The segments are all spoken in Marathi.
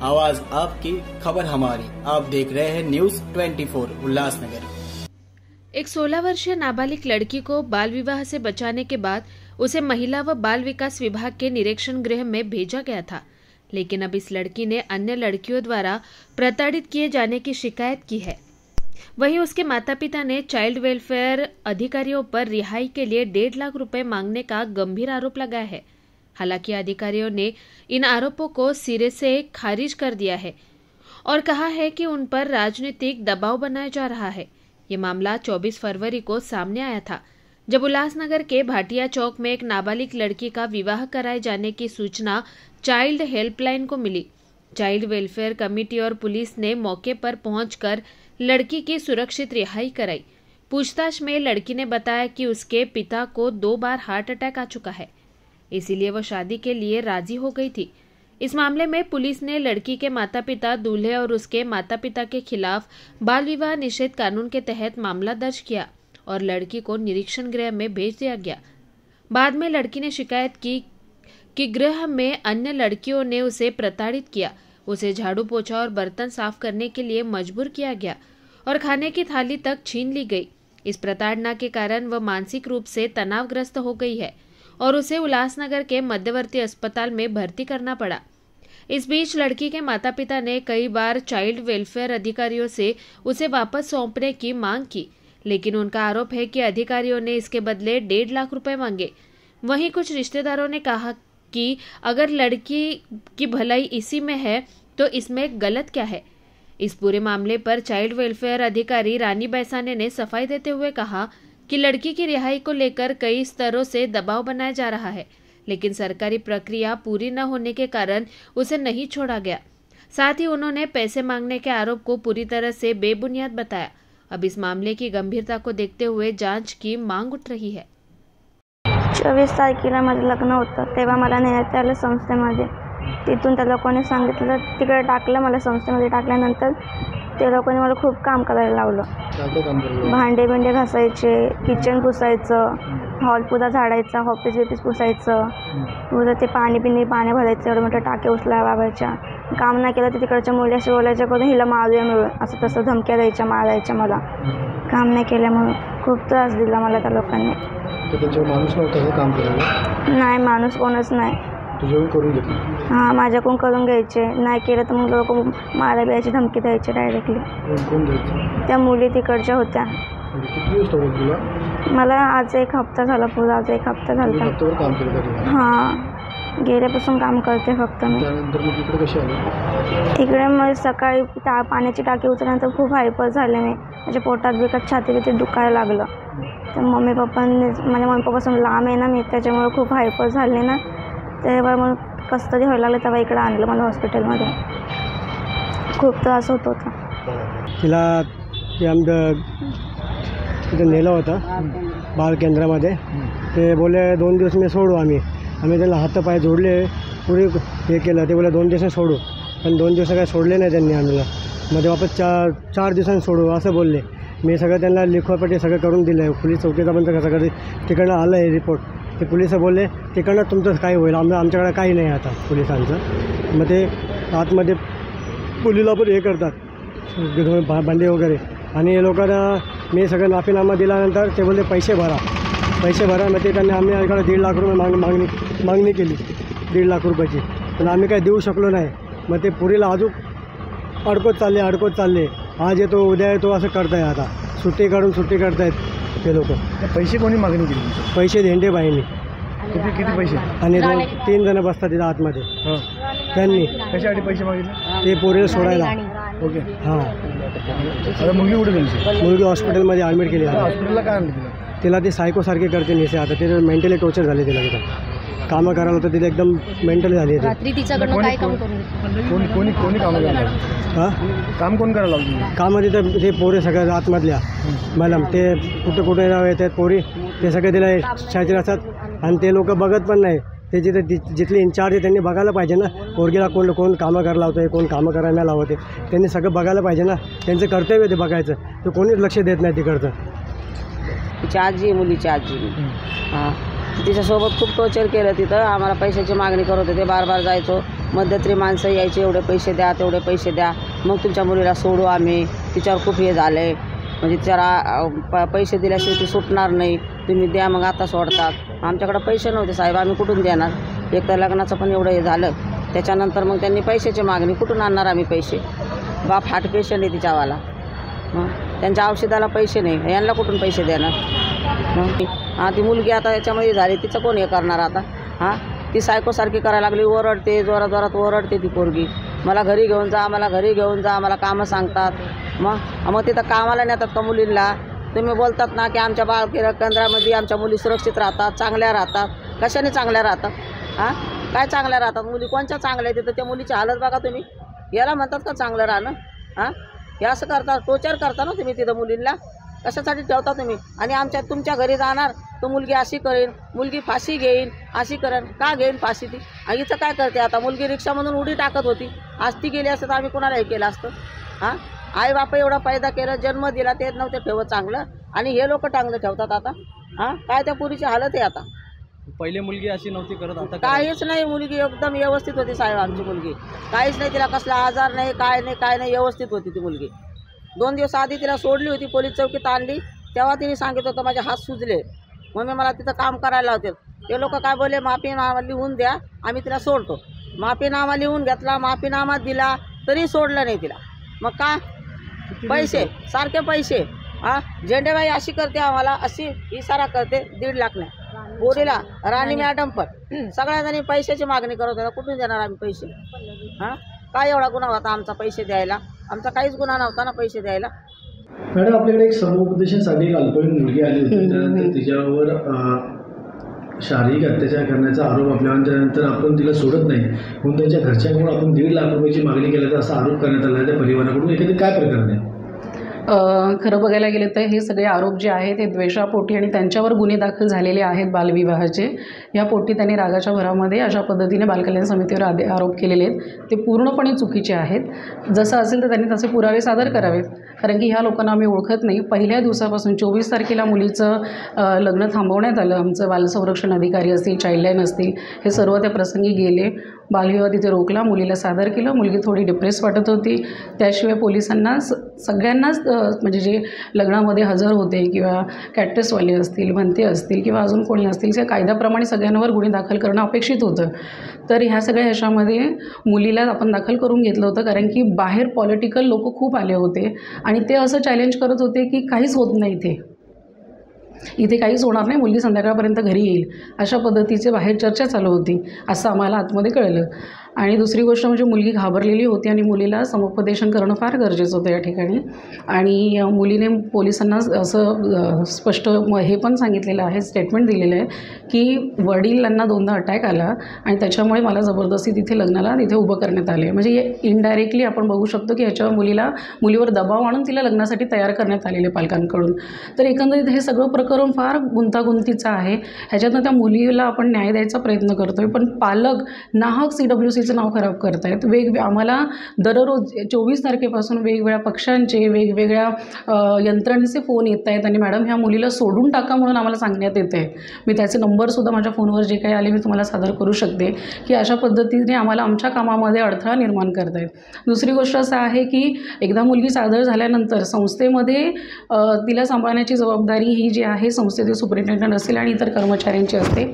आवाज आपकी, खबर हमारी। आप देख रहे हैं न्यूज 24 उल्लासनगर। एक 16 वर्षीय नाबालिग लड़की को बाल विवाह से बचाने के बाद उसे महिला व बाल विकास विभाग के निरीक्षण गृह में भेजा गया था, लेकिन अब इस लड़की ने अन्य लड़कियों द्वारा प्रताड़ित किए जाने की शिकायत की है। वहीं उसके माता पिता ने चाइल्ड वेलफेयर अधिकारियों पर रिहाई के लिए 1.5 लाख रुपए मांगने का गंभीर आरोप लगाया है। हालांकि अधिकारियों ने इन आरोपों को सिरे से खारिज कर दिया है और कहा है कि उन पर राजनीतिक दबाव बनाया जा रहा है। ये मामला 24 फरवरी को सामने आया था, जब उल्लासनगर के भाटिया चौक में एक नाबालिग लड़की का विवाह कराए जाने की सूचना चाइल्ड हेल्पलाइन को मिली। चाइल्ड वेलफेयर कमेटी और पुलिस ने मौके पर पहुंचकर लड़की की सुरक्षित रिहाई कराई। पूछताछ में लड़की ने बताया कि उसके पिता को 2 बार हार्ट अटैक आ चुका है, इसीलिए वो शादी के लिए राजी हो गई थी। इस मामले में पुलिस ने लड़की के माता पिता, दूल्हे और उसके माता पिता के खिलाफ बाल विवाह निषेध कानून के तहत मामला दर्ज किया और लड़की को निरीक्षण गृह में भेज दिया गया। बाद में लड़की ने शिकायत की कि गृह में अन्य लड़कियों ने उसे प्रताड़ित किया, उसे झाड़ू पोछा और बर्तन साफ करने के लिए मजबूर किया गया और खाने की थाली तक छीन ली गई। इस प्रताड़ना के कारण वह मानसिक रूप से तनावग्रस्त हो गई है और उसे उल्लासनगर के मध्यवर्ती अस्पताल में भर्ती करना पड़ा। इस बीच लड़की के माता पिता ने कई बार चाइल्ड वेलफेयर अधिकारियों से उसे वापस सौंपने की मांग की, लेकिन उनका आरोप है कि अधिकारियों ने इसके बदले 1.5 लाख रुपए मांगे। वहीं कुछ रिश्तेदारों ने कहा कि अगर लड़की की भलाई इसी में है तो इसमें गलत क्या है। इस पूरे मामले पर चाइल्ड वेलफेयर अधिकारी रानी बैसाने ने सफाई देते हुए कहा कि लड़की की रिहाई को लेकर कई स्तरों से दबाव बनाया जा रहा है, लेकिन सरकारी प्रक्रिया पूरी न होने के कारण उसे नहीं छोड़ा गया। साथ ही उन्होंने पैसे मांगने के आरोप को पूरी तरह से बेबुनियाद बताया। अब इस मामले की गंभीरता को देखते हुए जांच की मांग उठ रही है। 24 तारखेला माझं लग्न होतं, तेव्हा मला नेण्यात आलं संस्थेमध्ये। तिथून त्या लोकांनी सांगितलं, तिकडे टाकलं, मला संस्थेमध्ये टाकल्यानंतर ते लोकांनी मला खूप काम करायला लावलं। भांडे बिंडे घासायचे, किचन पुसायचं, हॉल पुरा झाडायचा, ऑफिस बिफिस पुसायचं, पुरं ते पाणी भरायचं, एवढं मोठं टाके उचलायला लावायच्या। काम नाही केलं तर तिकडच्या मुली असे बोलायच्या, करून हिला मारूया मिळून, असं तसं धमक्या द्यायच्या, मारायच्या मला। काम नाही केल्यामुळे खूप त्रास दिला मला त्या लोकांनी। माणूस नव्हता काम करायला? नाही, माणूस कोणच नाही। तुझ्याकडून करून घेतलं? हां, माझ्याकडून करून घ्यायचे, नाही केलं तर मग लोक मारा बिरायची धमकी द्यायची डायरेक्टली। कोण द्यायचं? त्या मुली तिकडच्या होत्या। किती दिवस लागले तुला? मला आज 1 हप्ता झाला, पुरा आज 1 हप्ता झाला। हप्त्यावर काम केलं का? हां, गेल्यापासून काम करते फक्त मी। त्यानंतर मग इकडे कशी आली? इकडे मग सकाळी पाण्याची टाकी उचलल्यानंतर खूप हायपर झाले मी, माझ्या पोटात बिकट छाती बिती दुखायला लागलं। तर माझ्या मम्मी पप्पापासून लांब आहे ना मी, त्याच्यामुळे खूप हायपर झाले ना, तेव्हा मग कसं तरी व्हायला लागलं, तेव्हा इकडे आणलं मला हॉस्पिटलमध्ये। खूप त्रास होत होता तिला। ते आमचं तिथं नेलं होतं बाल केंद्रामध्ये। ते बोले 2 दिवस मी सोडू, आम्ही त्याला हातपाय जोडले, पुढे हे केलं। ते बोले 2 दिवसांनी सोडू, पण 2 दिवस काय सोडले नाही त्यांनी आम्हाला। मध्ये वापस 4 दिवसांनी सोडू असं बोलले। मी सगळं त्यांना लिखवापट्टी सगळं करून दिलं आहे। पोलीस चौकीचा पण सगळं तिकडनं आलं आहे रिपोर्ट। ते पोलिस बोलले तिकडनं तुमचं काय होईल, आमच्याकडे काही नाही आता पोलिसांचं। मग ते आतमध्ये मुलीला पण हे करतात, भांडे वगैरे। आणि हे लोकांना मी सगळं माफीनामा दिल्यानंतर ते बोलले पैसे भरा। मग ते त्यांनी आम्ही इकडे 1.5 लाख रुपये मागणी केली, 1.5 लाख रुपयाची, पण आम्ही काय देऊ शकलो नाही। मग ते पुरीला अजून अडकत चालले। आज येतो उद्या येतो असं करताय। आता सुट्टी करतायत ते लोक। पैसे कोणी मागणी केली? पैसे धेंडेबाईंनी। किती पैसे? आणि 2-3 जण बसतात तिथं आतमध्ये, त्यांनी। कशासाठी पैसे मागितले? ते पोरीला सोडायला। ओके, हां। आता मुलगी कुठे तुमची? मुलगी हॉस्पिटलमध्ये ॲडमिट केली आहे। हॉस्पिटलला काय आणलं तिला? तिला ती सायकोसारखी करते नेसे। आता ते मेंटली टॉर्चर झाले तिला। तिथं कामं करायला होतं, तिथे एकदम मेंटली झाली आहे। रात्री तिच्याकडनं काय काम करून कोणी कामं करायला? हां, काम कोण करायला लागलं? कामं तिथं ते पोरे सगळ्या आतमधल्या मॅडम, ते कुठे येतात पोरी, ते सगळे तिला शाळेत असतात आणि ते लोक बघत पण नाही। ते जिथले इन्चार्ज आहे त्यांनी बघायला पाहिजे ना, पोरगीला कोण कामं करायला लावतं आहे, कोण कामं करायला लावते, त्यांनी सगळं बघायला पाहिजे ना। त्यांचं कर्तव्य ते बघायचं, तर कोणीच लक्ष देत नाही तिकडचं। तिची आजी, मुलीची आजी। हां, तिच्यासोबत खूप टॉर्चर केलं तिथं. आम्हाला पैशाची मागणी करत होते, बार बार जायचो. मध्यंतरी माणसं यायचे, एवढे पैसे द्या तेवढे पैसे द्या, मग तुमच्या मुलीला सोडू आम्ही. तिच्यावर खूप हे झालं आहे, म्हणजे तिच्याला पैसे दिल्याशिवाय ती सुटणार नाही, तुम्ही द्या मग आता सोडतात. आमच्याकडं पैसे नव्हते साहेब, आम्ही कुठून देणार? एक तर लग्नाचं पण एवढं हे झालं, त्याच्यानंतर मग त्यांनी पैशाची मागणी, कुठून आणणार आम्ही पैसे? बाप हार्ट पेशंट आहे तिच्यावाला, मग त्यांच्या औषधाला पैसे नाही, यांना कुठून पैसे देणार? मग हां ती मुलगी आता याच्यामध्ये झाली, तिचं कोण हे करणार आता? हां ती सायकोसारखी करायला लागली, ओरडते, जोरात जोरात ओरडते ती पोरगी. मला घरी घेऊन जा, मला घरी घेऊन जा, मला कामं सांगतात. मग तिथं कामाला नेतात का मुलींना? तुम्ही बोलतात ना की आमच्या केंद्रामध्ये आमच्या मुली सुरक्षित राहतात, चांगल्या राहतात. कशाने चांगल्या राहतात? हां काय चांगल्या राहतात मुली? कोणत्या चांगल्या आहेत? तिथं त्या मुलीची हालत बघा तुम्ही. याला म्हणतात का चांगलं राहणं? हां हे असं करता, टोचर करता ना तुम्ही तिथं मुलींना. कशासाठी ठेवता तुम्ही? आणि तुमच्या घरी जाणार तो मुलगी अशी करेन, मुलगी फाशी घेईन, अशी करेन. का घेईन फाशी ती? आणि इथं काय करते आता? मुलगी रिक्षामधून उडी टाकत होती, आज ती गेली असतं तर आम्ही कोणाला हे केलं असतं? हां आई बापा एवढा पैदा केला, जन्म दिला, ते नव्हते ठेवत चांगलं, आणि हे लोक चांगलं ठेवतात आता. हां काय त्या पुरीची हालत आहे आता? पहिले मुलगी अशी नव्हती करत, आता काहीच नाही, मुलगी एकदम व्यवस्थित होती साहेब आमची मुलगी. काहीच नाही, तिला कसला आजार नाही, काय नाही, व्यवस्थित होती ती मुलगी. 2 दिवस आधी तिला सोडली होती, पोलीस चौकीत आणली, तेव्हा तिने सांगितलं होतं माझे हात सुजले, मग मला तिथं काम करायला होते. ते लोक काय बोलले, माफीनामा लिहून द्या, आम्ही तिला सोडतो. माफीनामा लिहून घेतला, माफीनामा दिला, तरी सोडलं नाही तिला. मग का? पैसे, सारखे पैसे. हां झेंडेबाई अशी करते, आम्हाला अशी इशारा करते, 1.5 लाख नाही. बोरीला राणी मॅडम पण सगळ्या पैशाची मागणी करत होत्या, कुठून देणार आम्ही पैसे? हां काय एवढा गुन्हा होता आमचा पैसे द्यायला? आमचा काहीच गुन्हा नव्हता ना पैसे द्यायला. मॅडम आपल्याकडे एक समुपदेशनासाठी एक अल्पवयीन मुलगी आली होती, त्यानंतर तिच्यावर शारीरिक अत्याचार करण्याचा आरोप आपल्यावर, त्यानंतर आपण तिला सोडत नाही म्हणून त्यांच्या घरच्यांकडून आपण 1.5 लाख रुपयाची मागणी केल्याचा असा आरोप करण्यात आला आहे त्या परिवाराकडून. एखादी काय प्रकरण आहे? खरं बघायला गेलं तर हे सगळे आरोप जे आहेत ते द्वेषापोटी आणि त्यांच्यावर गुन्हे दाखल झालेले आहेत बालविवाहाचे. या पोटी त्यांनी रागाच्या भरामध्ये अशा पद्धतीने बालकल्याण समितीवर आरोप केलेले आहेत, ते पूर्णपणे चुकीचे आहेत. जसं असेल तर त्यांनी तसे पुरावे सादर करावेत, कारण की ह्या लोकांना आम्ही ओळखत नाही. पहिल्या दिवसापासून 24 तारखेला मुलीचं लग्न थांबवण्यात आलं. आमचं बालसंरक्षण अधिकारी असतील, चाइल्डलाईन असतील, हे सर्व त्या प्रसंगी गेले, बालविवाह तिथे रोखला, मुलीला सादर केलं. मुलगी थोडी डिप्रेस वाटत होती. त्याशिवाय पोलिसांना सगळ्यांनाच म्हणजे जे लग्नामध्ये हजर होते किंवा कॅटरेसवाले असतील, म्हणते असतील किंवा अजून कोणी असतील, त्या कायद्याप्रमाणे सगळ्यांवर गुन्हे दाखल करणं अपेक्षित होतं. तर ह्या सगळ्या ह्याच्यामध्ये मुलीला आपण दाखल करून घेतलं होतं, कारण की बाहेर पॉलिटिकल लोक खूप आले होते आणि ते असं चॅलेंज करत होते की काहीच होत नाही, इथे काहीच होणार नाही, मुलगी संध्याकाळपर्यंत घरी येईल, अशा पद्धतीचे बाहेर चर्चा चालू होती असं आम्हाला आतमध्ये कळलं. आणि दुसरी गोष्ट म्हणजे मुलगी घाबरलेली होती आणि मुलीला समुपदेशन करणं फार गरजेचं होतं या ठिकाणी. आणि मुलीने पोलिसांना असं स्पष्ट हे पण सांगितलेलं आहे, स्टेटमेंट दिलेलं आहे की वडिलांना 2दा अटॅक आला आणि त्याच्यामुळे मला जबरदस्ती तिथे लग्नाला तिथे उभं करण्यात आले. म्हणजे इनडायरेक्टली आपण बघू शकतो की ह्याच्यावर मुलीवर दबाव आणून तिला लग्नासाठी तयार करण्यात आलेले पालकांकडून. तर एकंदरीत हे सगळं प्रकरण फार गुंतागुंतीचं आहे. ह्याच्यातनं त्या मुलीला आपण न्याय द्यायचा प्रयत्न करतो आहे, पण पालक नाहक CWCचं नाव खराब करत आहेत. आम्हाला दररोज 24 तारखेपासून वेगवेगळ्या पक्षांचे, वेगवेगळ्या यंत्रणेचे फोन येत आहेत आणि मॅडम ह्या मुलीला सोडून टाका म्हणून आम्हाला सांगण्यात येते. मी त्याचे नंबरसुद्धा माझ्या फोनवर जे काही आले मी तुम्हाला सादर करू शकते की अशा पद्धतीने आम्हाला आमच्या कामामध्ये अडथळा निर्माण करत आहेत. दुसरी गोष्ट असं आहे की एकदा मुलगी सादर झाल्यानंतर संस्थेमध्ये तिला सांभाळण्याची जबाबदारी ही जी आहे संस्थेचे सुपरिटेंडंट असतील आणि इतर कर्मचाऱ्यांची असते.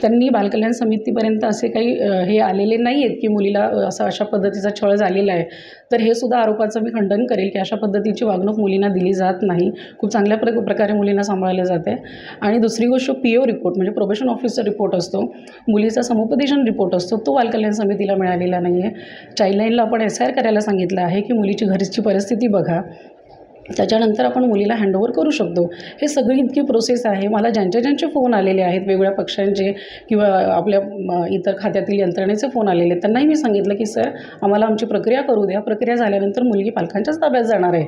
त्यांनी बालकल्याण समितीपर्यंत असे काही हे आलेले नाही आहेत की मुलीला अशा पद्धतीचा छळ झालेला आहे. तर हे सुद्धा आरोपाचं मी खंडन करेल की अशा पद्धतीची वागणूक मुलींना दिली जात नाही. खूप चांगल्या प्रकारे मुलींना सांभाळलं जाते. आणि दुसरी गोष्ट PO रिपोर्ट म्हणजे प्रोबेशन ऑफिसर रिपोर्ट असतो, मुलीचा समुपदेशन रिपोर्ट असतो, तो बालकल्याण समितीला मिळालेला नाही आहे. चाइल्डलाईनला आपण SIR करायला सांगितलं आहे की मुलीची घरची परिस्थिती बघा, त्याच्यानंतर आपण मुलीला हँडओव्हर करू शकतो. हे सगळी इतकी प्रोसेस आहे. मला ज्यांचे फोन आलेले आहेत वेगवेगळ्या पक्षांचे किंवा आपल्या इतर खात्यातील यंत्रणेचे फोन आलेले आहेत, त्यांनाही मी सांगितलं की सर आम्हाला आमची प्रक्रिया करू द्या, प्रक्रिया झाल्यानंतर मुलगी पालकांच्याच ताब्यात जाणार आहे.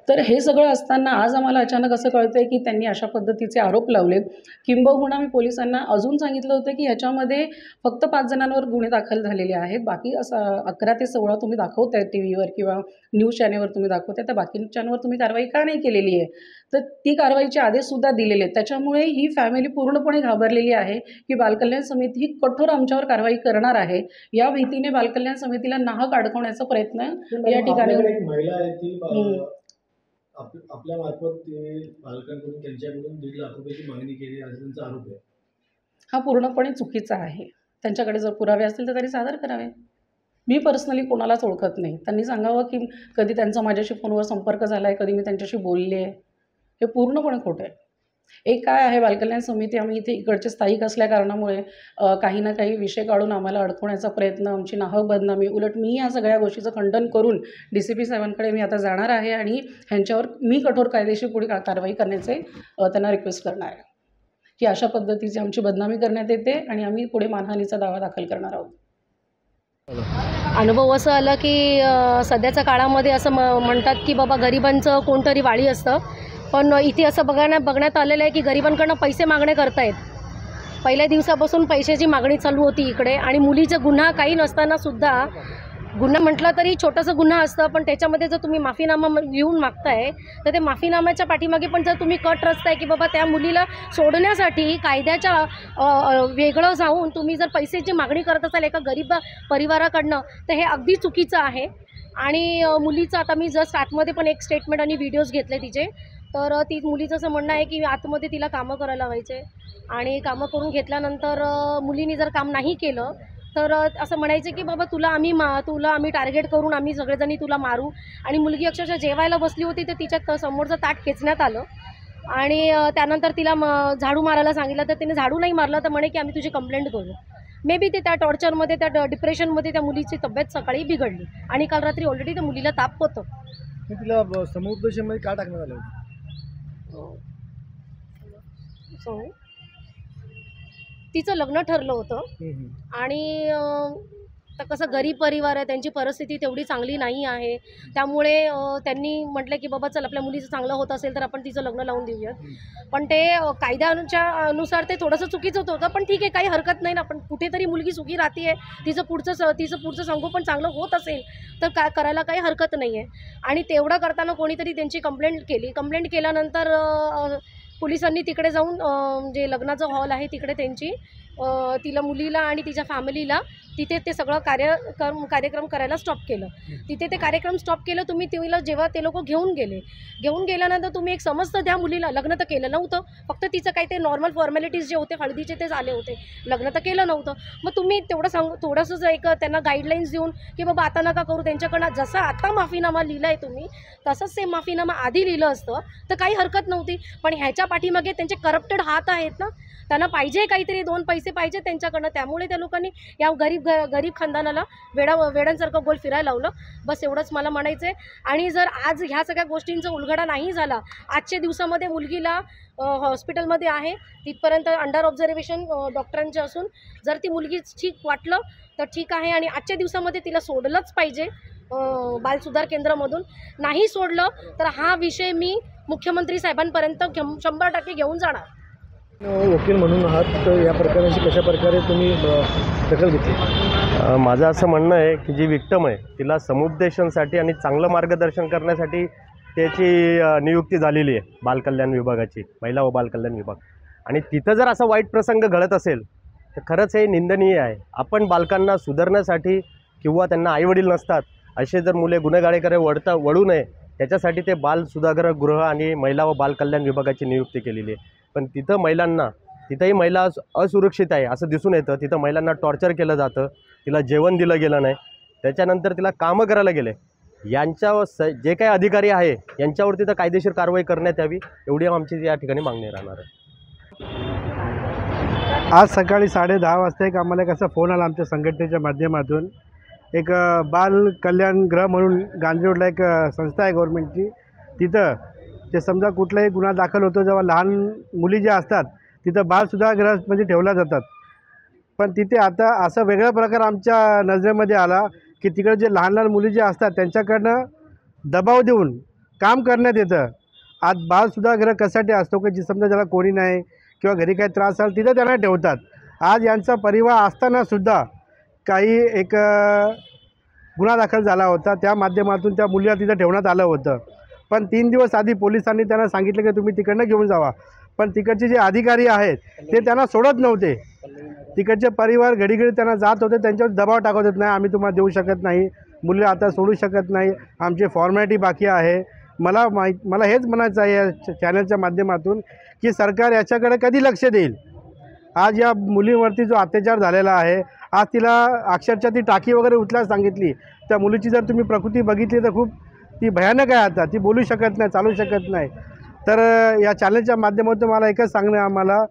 तर हे सगळं असताना आज आम्हाला अचानक असं कळतं आहे की त्यांनी अशा पद्धतीचे आरोप लावले. किंबहुना मी पोलिसांना अजून सांगितलं होतं की ह्याच्यामध्ये फक्त 5 जणांवर गुन्हे दाखल झालेले आहेत. बाकी असं 11 ते 16 तुम्ही दाखवताय टी व्हीवर किंवा न्यूज चॅनलवर तुम्ही दाखवताय, तर बाकीच्यांवर तुम्ही कारवाई का नाही केलेली आहे? तर ती कारवाईचे आदेशसुद्धा दिलेले आहेत. त्याच्यामुळे ही फॅमिली पूर्णपणे घाबरलेली आहे की बालकल्याण समिती ही कठोर आमच्यावर कारवाई करणार आहे. या भीतीने बालकल्याण समितीला नाहक अडकवण्याचा प्रयत्न या ठिकाणी एक महिला आहे ती आपल्या मार्फत ते पालकांकडून त्यांच्याकडून 1.5 लाख रुपयाची मागणी केली असा त्यांचा आरोप आहे. हा पूर्णपणे चुकीचा आहे. त्यांच्याकडे जर पुरावे असतील तर त्यांनी सादर करावे. मी पर्सनली कोणालाच ओळखत नाही. त्यांनी सांगावं की कधी त्यांचा माझ्याशी फोनवर संपर्क झाला आहे, कधी मी त्यांच्याशी बोलले आहे. हे पूर्णपणे खोटं आहे. एक काय आहे, बालकल्याण समिती आम्ही इथे इकडचे स्थायिक असल्या कारणामुळे काही ना काही विषय काढून आम्हाला अडकवण्याचा प्रयत्न, आमची नाहक बदनामी. उलट मी या सगळ्या गोष्टीचं खंडन करून DCP साहेबांकडे मी आता जाणार आहे आणि ह्यांच्यावर मी कठोर कायदेशीर पुढे कारवाई करण्याचे त्यांना रिक्वेस्ट करणार आहे की अशा पद्धतीची आमची बदनामी करण्यात येते आणि आम्ही पुढे मानहानीचा दावा दाखल करणार आहोत. अनुभव असं आला की सध्याच्या काळामध्ये असं म्हणतात की बाबा गरिबांचं कोणतरी वाळी असतं, पण इथे असं बघण्यात आलेलं आहे की गरिबांकडनं पैसे मागणे करतायत. पहिल्या दिवसापासून पैशाची मागणी चालू होती इकडे आणि मुलीचा गुन्हा काही नसताना सुद्धा, गुन्हा म्हटलं तरी छोटासा गुन्हा असतं, पण त्याच्यामध्ये जर तुम्ही माफीनामा लिहून मागताय तर ते माफीनाम्याच्या पाठीमागे पण जर तुम्ही कट रचताय की बाबा त्या मुलीला सोडण्यासाठी कायद्याच्या वेगळं जाऊन तुम्ही जर पैशाची मागणी करत असाल एका गरीब परिवाराकडनं, तर हे अगदी चुकीचं आहे. आणि मुलीचं आता मी जस्ट आतमध्ये पण एक स्टेटमेंट आणि व्हिडिओज घेतले तिचे, तर ती मुलीचं असं म्हणणं आहे की आतमध्ये तिला कामं करायला लावायचे आणि कामं करून घेतल्यानंतर मुलीने जर काम नाही केलं तर असं म्हणायचं की बाबा तुला आम्ही टार्गेट करून आम्ही सगळेजणी तुला मारू. आणि मुलगी अक्षरशः जेवायला बसली होती तर तिच्या समोरचं ताट खेचण्यात आलं आणि त्यानंतर तिला झाडू मारायला सांगितलं, तर तिने झाडू नाही मारलं तर म्हणे की आम्ही तुझी कंप्लेंट करू. मे बी ते त्या टॉर्चरमध्ये, त्या डिप्रेशनमध्ये त्या मुलीची तब्येत सकाळी बिघडली आणि काल रात्री ऑलरेडी त्या मुलीला ताप होतं. तिला समुपदेशनमध्ये का टाकण्यात आलं होतं? तिचं लग्न ठरलं होतं आणि तर कसं गरीब परिवार आहे, त्यांची परिस्थिती तेवढी चांगली नाही आहे, त्यामुळे त्यांनी म्हटलं की बाबा चल आपल्या मुलीचं चांगलं होत असेल तर आपण तिचं लग्न लावून देऊयात. पण ते कायद्याच्या अनुसार ते थोडंसं चुकीचं होतं, पण ठीक आहे, काही हरकत नाही ना. पण कुठेतरी मुलगी सुखी राहते आहे, तिचं पुढचं संगोपन चांगलं होत असेल तर काय करायला काही हरकत नाही आहे. आणि तेवढं करताना कोणीतरी त्यांची कंप्लेंट केली. कंप्लेंट केल्यानंतर पोलिसांनी तिकडे जाऊन जे लग्नाचं हॉल आहे तिकडे त्यांची तिला, मुलीला आणि तिच्या फॅमिलीला तिथे ते सगळं कार्यक्रम करायला स्टॉप केलं. तिथे ते कार्यक्रम स्टॉप केलं. तुम्ही तिला जेव्हा ते लोक घेऊन गेल्यानंतर तुम्ही एक समजतं द्या मुलीला. लग्न तर केलं नव्हतं, फक्त तिचं काही ते नॉर्मल फॉर्मॅलिटीज जे होते हळदीचे ते झाले होते, लग्न तर केलं नव्हतं. मग तुम्ही तेवढं थोडंसं एक त्यांना गाईडलाईन्स देऊन की बाबा आता नका करू. त्यांच्याकडनं जसं आता माफीनामा लिहिला आहे तुम्ही, तसंच ते माफीनामा आधी लिहिलं असतं तर काही हरकत नव्हती. पण ह्याच्या पाठीमागे त्यांचे करप्टेड हात आहेत ना, त्यांना पाहिजे काहीतरी 2 पैसे पाहिजे त्यांच्याकडनं. त्यामुळे त्या लोकांनी या गरीब खानदानाला वेड्यांसारखं गोल फिरायला लावलं. बस एवढंच मला म्हणायचं आहे. आणि जर आज ह्या सगळ्या गोष्टींचा उलगडा नाही झाला, आजच्या दिवसामध्ये मुलगीला हॉस्पिटलमध्ये आहे, तिथपर्यंत अंडर ऑब्झर्वेशन डॉक्टरांचे असून जर ती मुलगी ठीक वाटलं तर ठीक आहे आणि आजच्या दिवसामध्ये तिला सोडलंच पाहिजे बालसुधार केंद्रामधून. नाही सोडलं तर हा विषय मी मुख्यमंत्री साहेबांपर्यंत 100% घेऊन जाणार. वकील म्हणून आहात, तर या प्रकाराची कशा प्रकारे तुम्ही दखल घेतली? माझं असं म्हणणं आहे की जी विक्टम आहे तिला समुपदेशनसाठी आणि चांगलं मार्गदर्शन करण्यासाठी त्याची नियुक्ती झालेली आहे बालकल्याण विभागाची, महिला व बालकल्याण विभाग. आणि तिथं जर असा वाईट प्रसंग घडत असेल तर खरंच हे निंदनीय आहे. आपण बालकांना सुधारण्यासाठी किंवा त्यांना आईवडील नसतात असे जर मुले गुन्हेगारीकडे वळू नये त्याच्यासाठी ते बाल सुधारगृह आणि महिला व बालकल्याण विभागाची नियुक्ती केलेली आहे. पण तिथंही महिला असुरक्षित आहे असं दिसून येतं. तिथं महिलांना टॉर्चर केलं जातं, तिला जेवण दिलं गेलं नाही, त्याच्यानंतर तिला कामं करायला गेले. यांच्यावर जे काही अधिकारी आहे यांच्यावरती तर कायदेशीर कारवाई करण्यात यावी एवढी आमची या ठिकाणी मागणी राहणार आहे. आज सकाळी 10:30 वाजता एक आम्हाला कसा फोन आला आमच्या संघटनेच्या माध्यमातून. एक बाल कल्याण गृह म्हणून गांधी रोडला एक संस्था आहे गव्हर्नमेंटची. तिथं ते समजा कुठलाही गुन्हा दाखल होतो जेव्हा लहान मुली ज्या असतात तिथं बालसुधारगृहामध्ये ठेवल्या जातात. पण तिथे आता असा वेगळा प्रकार आमच्या नजरेमध्ये आला की तिकडे जे लहान मुली ज्या असतात त्यांच्याकडनं दबाव देऊन काम करण्यात येतं. आज बालसुधारगृह कशासाठी असतो की समजा ज्याला कोणी नाही किंवा घरी काही त्रास असेल तिथं त्यांना ठेवतात. आज यांचा परिवार असतानासुद्धा काही एक गुन्हा दाखल झाला होता, त्या माध्यमातून त्या मुलीला तिथं ठेवण्यात आलं होतं. पण 3 दिवस आधी पोलिसांनी त्यांना सांगितलं की तुम्ही तिकडनं घेऊन जावा, पण तिकडचे जे अधिकारी आहेत ते त्यांना सोडत नव्हते. तिकडचे परिवार घडीघडी त्यांना जात होते, त्यांच्यावर दबाव टाकत होत नाही, आम्ही तुम्हाला देऊ शकत नाही, मुलीला आता सोडू शकत नाही, आमची फॉर्मॅलिटी बाकी आहे. मला हेच म्हणायचं आहे या चॅनलच्या माध्यमातून की सरकार याच्याकडे कधी लक्ष देईल. आज या मुलीवरती जो अत्याचार झालेला आहे, आज तिला अक्षरशः ती टाकी वगैरे उचलायला सांगितली. त्या मुलीची जर तुम्ही प्रकृती बघितली तर खूप ती भयानक आहे. आता ती बोलू शकत नाही, चालू शकत नाही. तर या चॅनलच्या माध्यमातून मला एकच सांगणं आम्हाला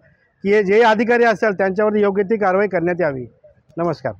की हे जे अधिकारी असेल त्यांच्यावर योग्य ती कारवाई करण्यात यावी. नमस्कार.